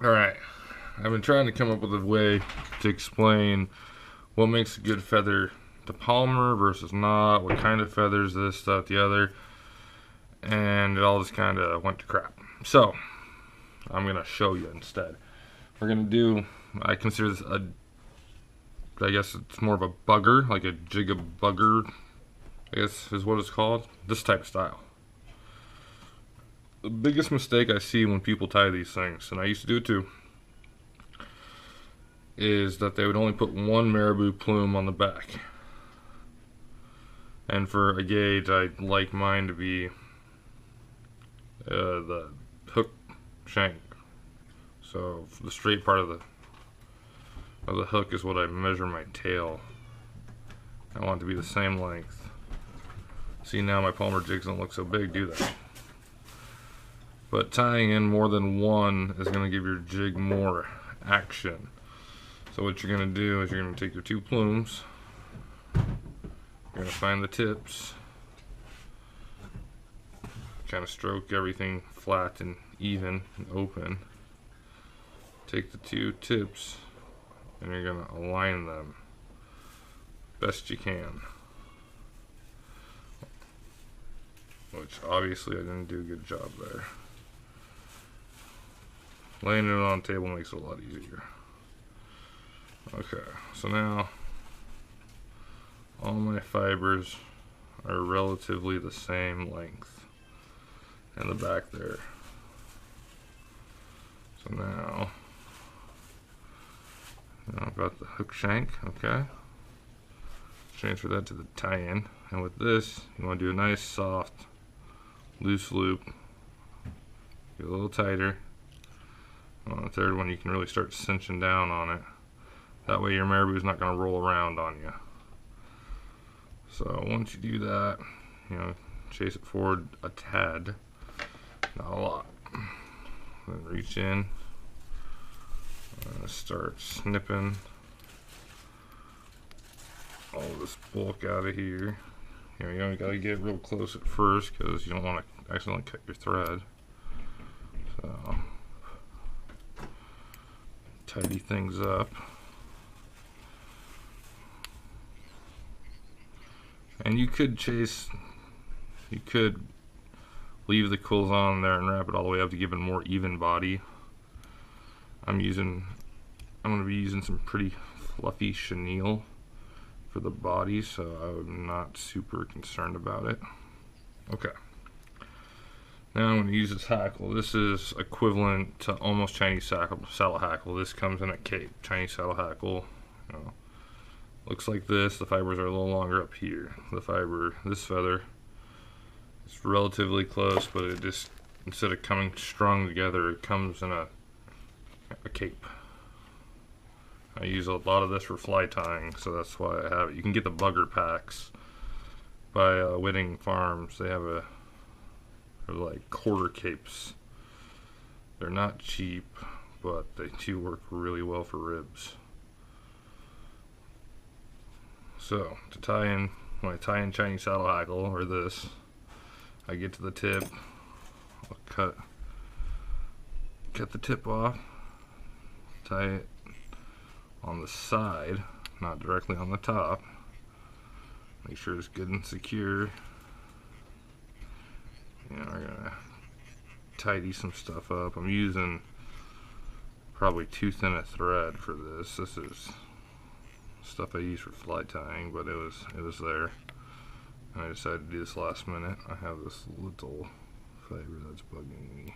Alright, I've been trying to come up with a way to explain what makes a good feather to Palmer versus not, what kind of feathers, this, that, the other, and it all just kind of went to crap. So, I'm going to show you instead. We're going to do, I consider this I guess it's more of a bugger, like a Jig-A-Bugger, I guess is what it's called. This type of style. The biggest mistake I see when people tie these things, and I used to do it too, is that they would only put one marabou plume on the back. And for a gauge, I like mine to be the hook shank. So the straight part of the hook is what I measure my tail. I want it to be the same length. See, now my Palmer jigs don't look so big, do they? But tying in more than one is going to give your jig more action. So what you're going to do is you're going to take your two plumes, you're going to find the tips, kind of stroke everything flat and even and open. Take the two tips and you're going to align them best you can. Which obviously I didn't do a good job there. Laying it on the table makes it a lot easier. Okay, so now all my fibers are relatively the same length in the back there. So now I've got the hook shank, okay. Transfer that to the tie-in, and with this, you want to do a nice soft, loose loop. Get a little tighter. On the third one, you can really start cinching down on it. That way your marabou is not going to roll around on you. So once you do that, chase it forward a tad, not a lot. Then reach in, start snipping all this bulk out of here. You only got to get real close at first because you don't want to accidentally cut your thread. So tidy things up. And you could leave the quills on there and wrap it all the way up to give it a more even body. I'm going to be using some pretty fluffy chenille for the body, so I'm not super concerned about it. Okay. Now I'm going to use this hackle. This is equivalent to almost Chinese saddle hackle. This comes in a cape. Chinese saddle hackle, looks like this. The fibers are a little longer up here. This feather is relatively close, but it just, instead of coming strung together, it comes in a cape. I use a lot of this for fly tying, so that's why I have it. You can get the bugger packs by Whitting Farms. They're like quarter capes. They're not cheap, but they do work really well for ribs. So to tie in, when I tie in Chinese saddle hackle or this, I get to the tip, I'll cut the tip off, tie it on the side, not directly on the top. Make sure it's good and secure. We're gonna tidy some stuff up. I'm using probably too thin a thread for this. This is stuff I use for fly tying, but it was there. And I decided to do this last minute. I have this little fiber that's bugging me.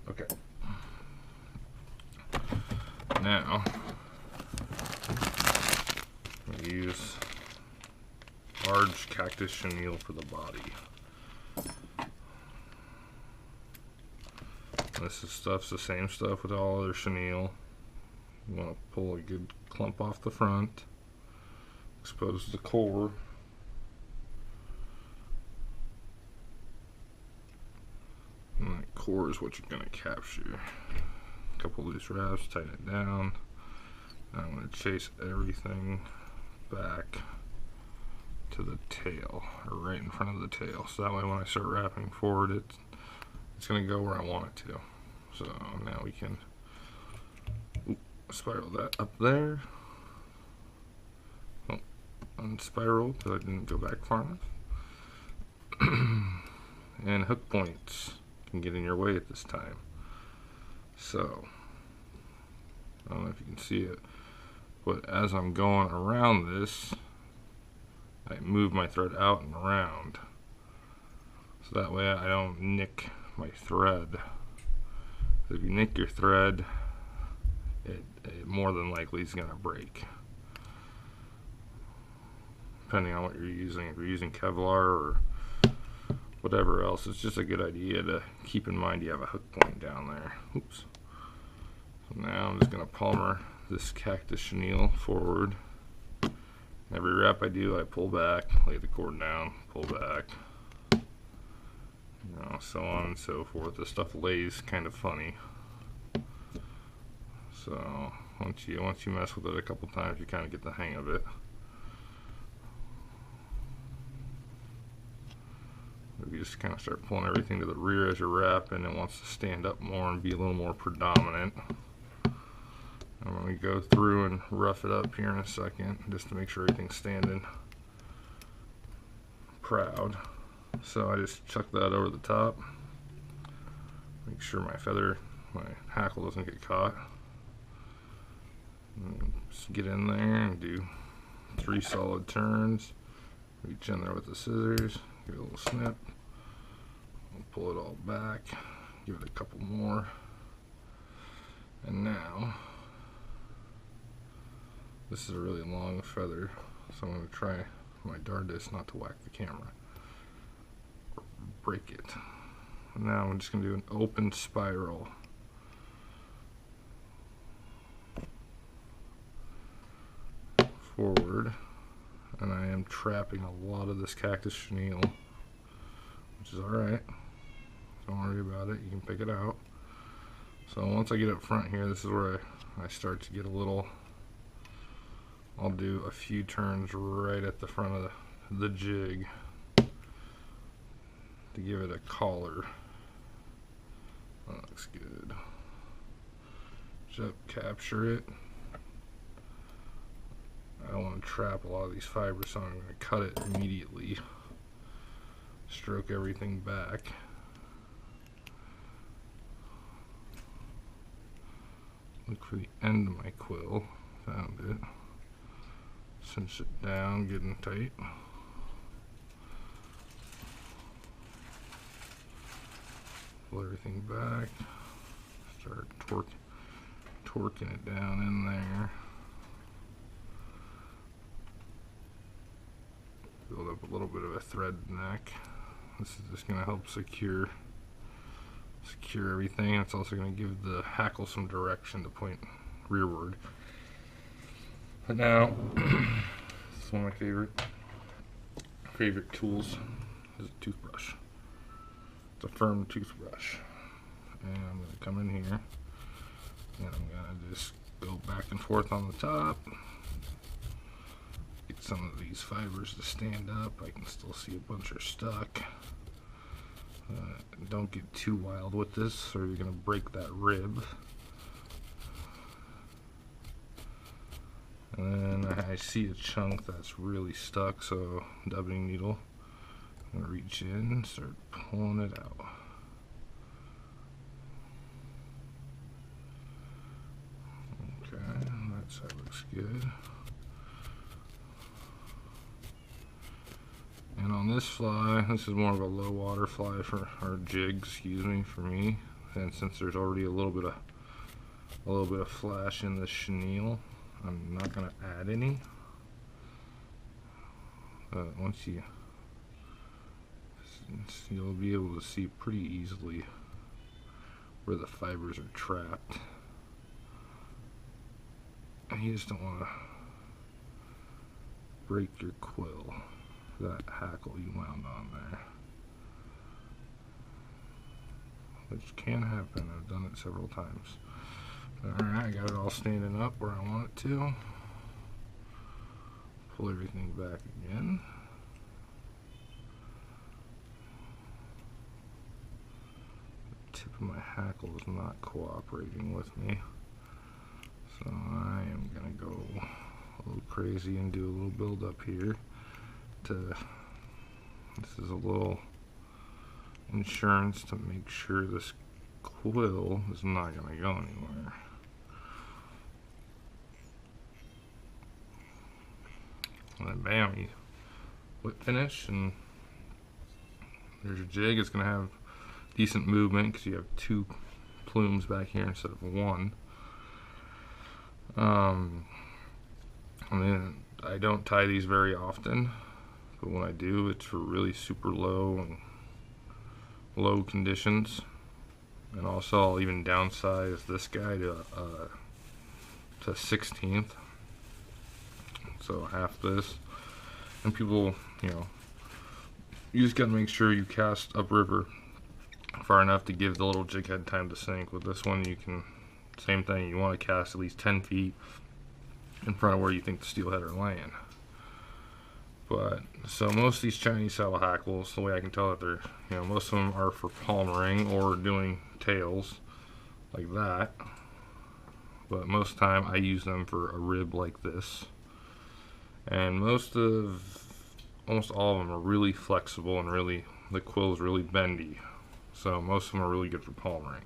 Okay. Now I'm gonna use large cactus chenille for the body. Stuff's the same stuff with all other chenille. You want to pull a good clump off the front, expose the core, and that core is what you're going to capture. A couple loose wraps, tighten it down. Now I'm going to chase everything back to the tail, or right in front of the tail, so that way when I start wrapping forward, it's going to go where I want it to. So now we can spiral that up there. Oh, unspiral because I didn't go back far enough. And hook points can get in your way at this time. So, I don't know if you can see it, but as I'm going around this, I move my thread out and around. So that way I don't nick my thread. If you nick your thread, it more than likely is going to break. Depending on what you're using. If you're using Kevlar or whatever else, it's just a good idea to keep in mind you have a hook point down there. Oops. So now I'm just going to palmer this cactus chenille forward. Every wrap I do, I pull back, lay the cord down, pull back, you know, so on and so forth. This stuff lays kind of funny. So once you mess with it a couple times, you kind of get the hang of it. You just kind of start pulling everything to the rear as you're wrapping. It wants to stand up more and be a little more predominant. I'm going to go through and rough it up here in a second just to make sure everything's standing proud. So I just chuck that over the top. Make sure my hackle doesn't get caught. And just get in there and do 3 solid turns. Reach in there with the scissors, give it a little snip. We'll pull it all back, give it a couple more. And now, this is a really long feather, so I'm going to try my darndest not to whack the camera or break it. And now I'm just going to do an open spiral. Forward, and I am trapping a lot of this cactus chenille, which is alright. Don't worry about it, you can pick it out. So once I get up front here, this is where I start to get a little, I'll do a few turns right at the front of the jig to give it a collar. That looks good. Just capture it. I don't want to trap a lot of these fibers, so I'm going to cut it immediately. Stroke everything back. Look for the end of my quill. Found it. Cinch it down, getting tight. Pull everything back. Start torquing it down in there. Build up a little bit of a thread neck. This is just going to help secure everything. It's also going to give the hackle some direction to point rearward. But now, this is one of my favorite tools is a toothbrush. It's a firm toothbrush. And I'm going to come in here and I'm going to just go back and forth on the top. Get some of these fibers to stand up. I can still see a bunch are stuck. Don't get too wild with this or you're going to break that rib. And then I see a chunk that's really stuck, so dubbing needle. I'm going to reach in and start pulling it out. Okay, that side looks good. And on this fly, this is more of a low water fly or jig, excuse me, for me. And since there's already a little bit of flash in the chenille, I'm not going to add any. Once you'll be able to see pretty easily where the fibers are trapped. And you just don't want to break your quill. That hackle you wound on there, which can happen. I've done it several times. Alright, I got it all standing up where I want it to. Pull everything back again. The tip of my hackle is not cooperating with me, So I am gonna go a little crazy and do a little build up here. This is a little insurance to make sure this quill is not gonna go anywhere. And then bam, you whip finish, and there's your jig. It's gonna have decent movement because you have 2 plumes back here instead of 1. And then I don't tie these very often, but when I do, it's for really super low conditions. And also, I'll even downsize this guy to 1/16, so half this. And people, you just gotta make sure you cast upriver far enough to give the little jig head time to sink. With this one, you can, same thing, you want to cast at least 10 feet in front of where you think the steelhead are laying. But so most of these Chinese saddle hackles, the way I can tell that they're, most of them are for palmering or doing tails like that. But most of the time I use them for a rib like this. And almost all of them are really flexible and really, the quill is really bendy. So most of them are really good for palmering.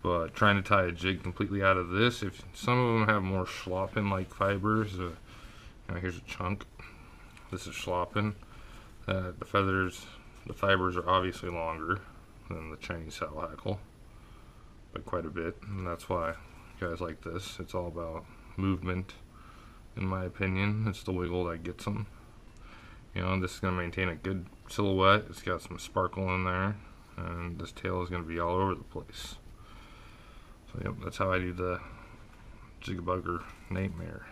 But trying to tie a jig completely out of this, if some of them have more schloppen like fibers, here's a chunk. This is schloppen. The fibers are obviously longer than the Chinese saddle hackle, by quite a bit, and that's why guys like this. It's all about movement, in my opinion. It's the wiggle that gets them. This is going to maintain a good silhouette. It's got some sparkle in there, and this tail is going to be all over the place. So yep, that's how I do the Jig-A-Bugger Nightmare.